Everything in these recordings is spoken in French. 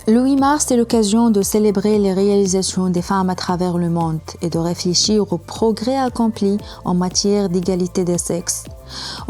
Le 8 mars est l'occasion de célébrer les réalisations des femmes à travers le monde et de réfléchir aux progrès accomplis en matière d'égalité des sexes.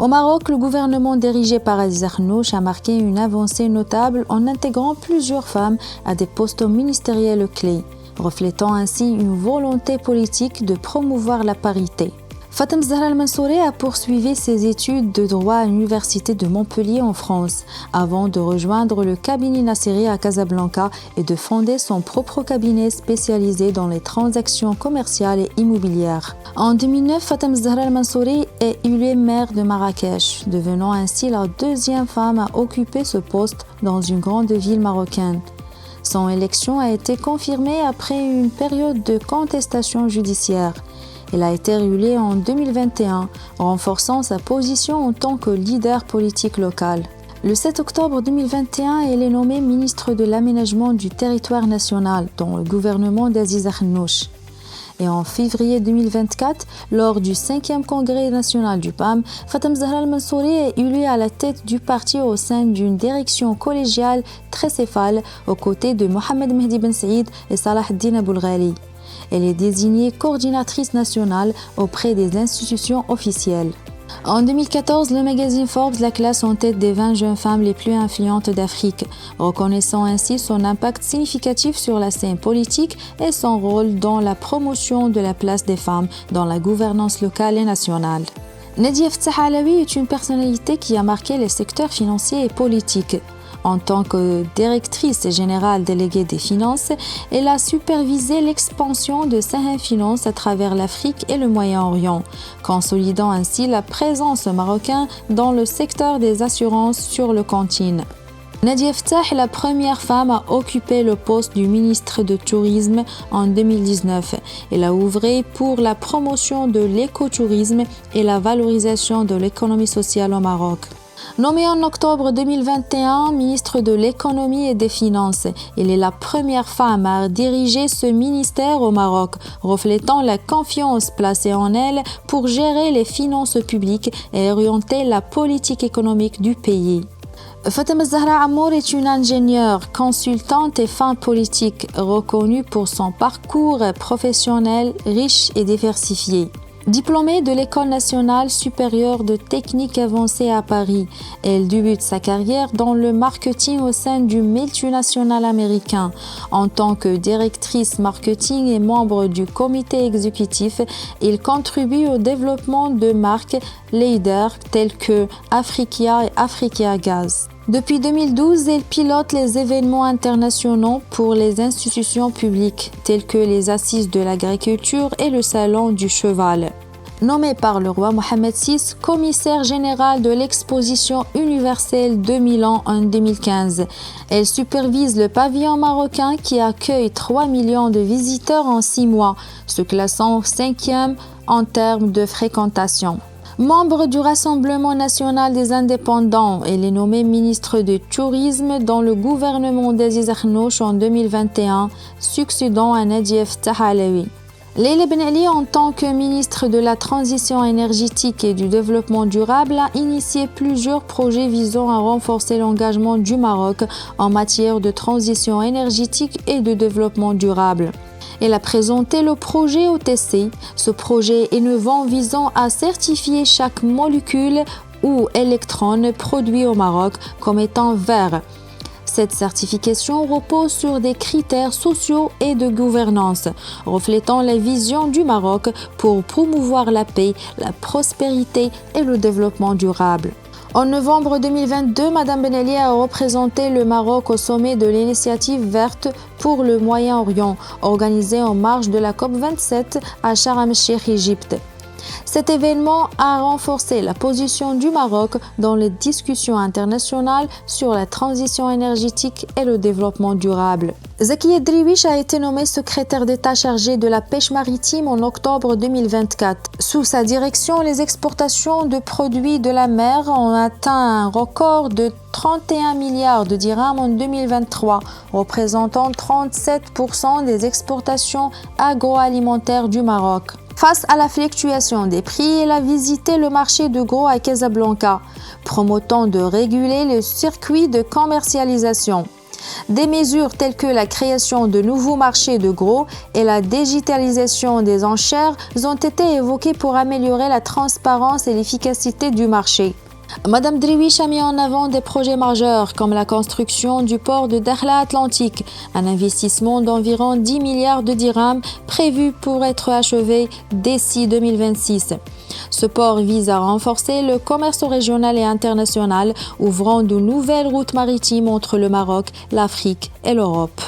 Au Maroc, le gouvernement dirigé par Aziza Khenouch a marqué une avancée notable en intégrant plusieurs femmes à des postes ministériels clés, reflétant ainsi une volonté politique de promouvoir la parité. Fatem Zahra Al-Mansouri a poursuivi ses études de droit à l'université de Montpellier en France, avant de rejoindre le cabinet Nasseri à Casablanca et de fonder son propre cabinet spécialisé dans les transactions commerciales et immobilières. En 2009, Fatem Zahra Al-Mansouri est élue maire de Marrakech, devenant ainsi la deuxième femme à occuper ce poste dans une grande ville marocaine. Son élection a été confirmée après une période de contestation judiciaire. Elle a été réélue en 2021, renforçant sa position en tant que leader politique local. Le 7 octobre 2021, elle est nommée ministre de l'Aménagement du territoire national dans le gouvernement d'Aziza Khenouch. Et en février 2024, lors du 5e congrès national du PAM, Fatem Zahra Al-Mansouri est élue à la tête du parti au sein d'une direction collégiale tricéphale aux côtés de Mohamed Mehdi Ben Saïd et Salah Eddine Aboulghali. Elle est désignée coordinatrice nationale auprès des institutions officielles. En 2014, le magazine Forbes la classe en tête des 20 jeunes femmes les plus influentes d'Afrique, reconnaissant ainsi son impact significatif sur la scène politique et son rôle dans la promotion de la place des femmes dans la gouvernance locale et nationale. Nadia Ftah Alaoui est une personnalité qui a marqué les secteurs financiers et politiques. En tant que directrice générale déléguée des finances, elle a supervisé l'expansion de Sahel Finance à travers l'Afrique et le Moyen-Orient, consolidant ainsi la présence marocaine dans le secteur des assurances sur le continent. Nadia Ftah est la première femme à occuper le poste du ministre du Tourisme en 2019. Elle a œuvré pour la promotion de l'écotourisme et la valorisation de l'économie sociale au Maroc. Nommée en octobre 2021 ministre de l'économie et des finances, elle est la première femme à diriger ce ministère au Maroc, reflétant la confiance placée en elle pour gérer les finances publiques et orienter la politique économique du pays. Fatem Zahra Amour est une ingénieure, consultante et femme politique reconnue pour son parcours professionnel riche et diversifié. Diplômée de l'École nationale supérieure de technique avancée à Paris, elle débute sa carrière dans le marketing au sein du multinational américain. En tant que directrice marketing et membre du comité exécutif, elle contribue au développement de marques leaders telles que Africa et Africa Gaz. Depuis 2012, elle pilote les événements internationaux pour les institutions publiques, telles que les Assises de l'agriculture et le Salon du cheval. Nommée par le roi Mohamed VI commissaire général de l'exposition universelle de Milan en 2015, elle supervise le pavillon marocain qui accueille 3 millions de visiteurs en 6 mois, se classant 5e en termes de fréquentation. Membre du Rassemblement national des indépendants, elle est nommée ministre du Tourisme dans le gouvernement d'Aziza Khenouch en 2021, succédant à Nadia Ftah Alaoui. Leila Ben Ali, en tant que ministre de la Transition énergétique et du Développement durable, a initié plusieurs projets visant à renforcer l'engagement du Maroc en matière de transition énergétique et de développement durable. Elle a présenté le projet OTC, ce projet innovant visant à certifier chaque molécule ou électron produit au Maroc comme étant vert. Cette certification repose sur des critères sociaux et de gouvernance, reflétant la vision du Maroc pour promouvoir la paix, la prospérité et le développement durable. En novembre 2022, Mme Ben Ali a représenté le Maroc au sommet de l'initiative verte pour le Moyen-Orient, organisé en marge de la COP27 à Sharm el-Cheikh, Égypte. Cet événement a renforcé la position du Maroc dans les discussions internationales sur la transition énergétique et le développement durable. Zakia Driwish a été nommée secrétaire d'État chargée de la pêche maritime en octobre 2024. Sous sa direction, les exportations de produits de la mer ont atteint un record de 31 milliards de dirhams en 2023, représentant 37% des exportations agroalimentaires du Maroc. Face à la fluctuation des prix, elle a visité le marché de gros à Casablanca, promettant de réguler le circuit de commercialisation. Des mesures telles que la création de nouveaux marchés de gros et la digitalisation des enchères ont été évoquées pour améliorer la transparence et l'efficacité du marché. Madame Deriwish a mis en avant des projets majeurs comme la construction du port de Dakhla Atlantique, un investissement d'environ 10 milliards de dirhams prévu pour être achevé d'ici 2026. Ce port vise à renforcer le commerce régional et international, ouvrant de nouvelles routes maritimes entre le Maroc, l'Afrique et l'Europe.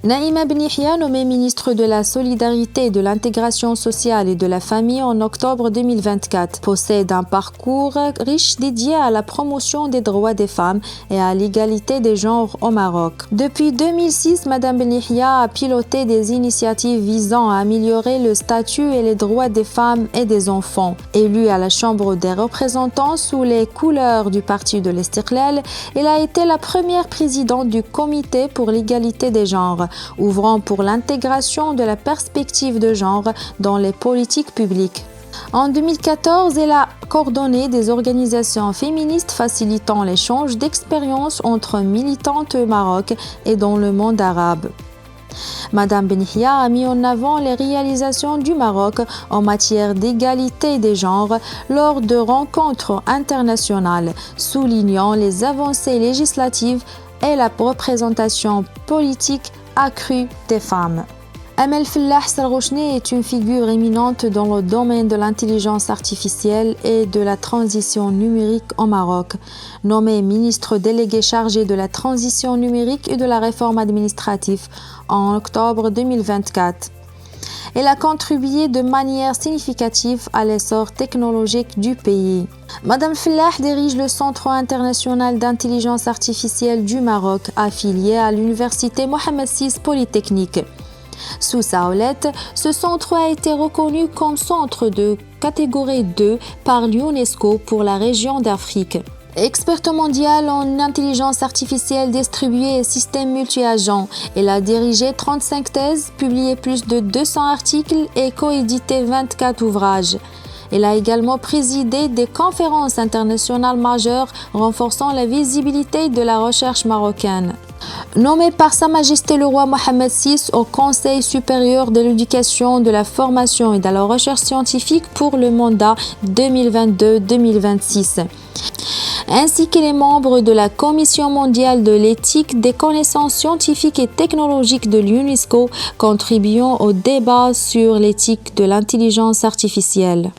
Naïma Ben Yahia, nommée ministre de la Solidarité, de l'Intégration sociale et de la Famille en octobre 2024, possède un parcours riche dédié à la promotion des droits des femmes et à l'égalité des genres au Maroc. Depuis 2006, Madame Ben Yahia a piloté des initiatives visant à améliorer le statut et les droits des femmes et des enfants. Élue à la Chambre des représentants sous les couleurs du parti de l'Istiqlal, elle a été la première présidente du Comité pour l'égalité des genres, ouvrant pour l'intégration de la perspective de genre dans les politiques publiques. En 2014, elle a coordonné des organisations féministes facilitant l'échange d'expériences entre militantes au Maroc et dans le monde arabe. Madame Ben Yahia a mis en avant les réalisations du Maroc en matière d'égalité des genres lors de rencontres internationales, soulignant les avancées législatives et la représentation politique accrue des femmes. Amel Fellah Sarghouchni est une figure éminente dans le domaine de l'intelligence artificielle et de la transition numérique au Maroc. Nommée ministre déléguée chargée de la transition numérique et de la réforme administrative en octobre 2024. Elle a contribué de manière significative à l'essor technologique du pays. Madame Fellah dirige le Centre international d'intelligence artificielle du Maroc, affilié à l'université Mohamed VI Polytechnique. Sous sa houlette, ce centre a été reconnu comme centre de catégorie 2 par l'UNESCO pour la région d'Afrique. Experte mondiale en intelligence artificielle distribuée et systèmes multi-agents, elle a dirigé 35 thèses, publié plus de 200 articles et coédité 24 ouvrages. Elle a également présidé des conférences internationales majeures renforçant la visibilité de la recherche marocaine. Nommée par Sa Majesté le roi Mohamed VI au Conseil supérieur de l'éducation, de la formation et de la recherche scientifique pour le mandat 2022-2026. Ainsi qu'elle est membre de la Commission mondiale de l'éthique des connaissances scientifiques et technologiques de l'UNESCO, contribuant au débat sur l'éthique de l'intelligence artificielle.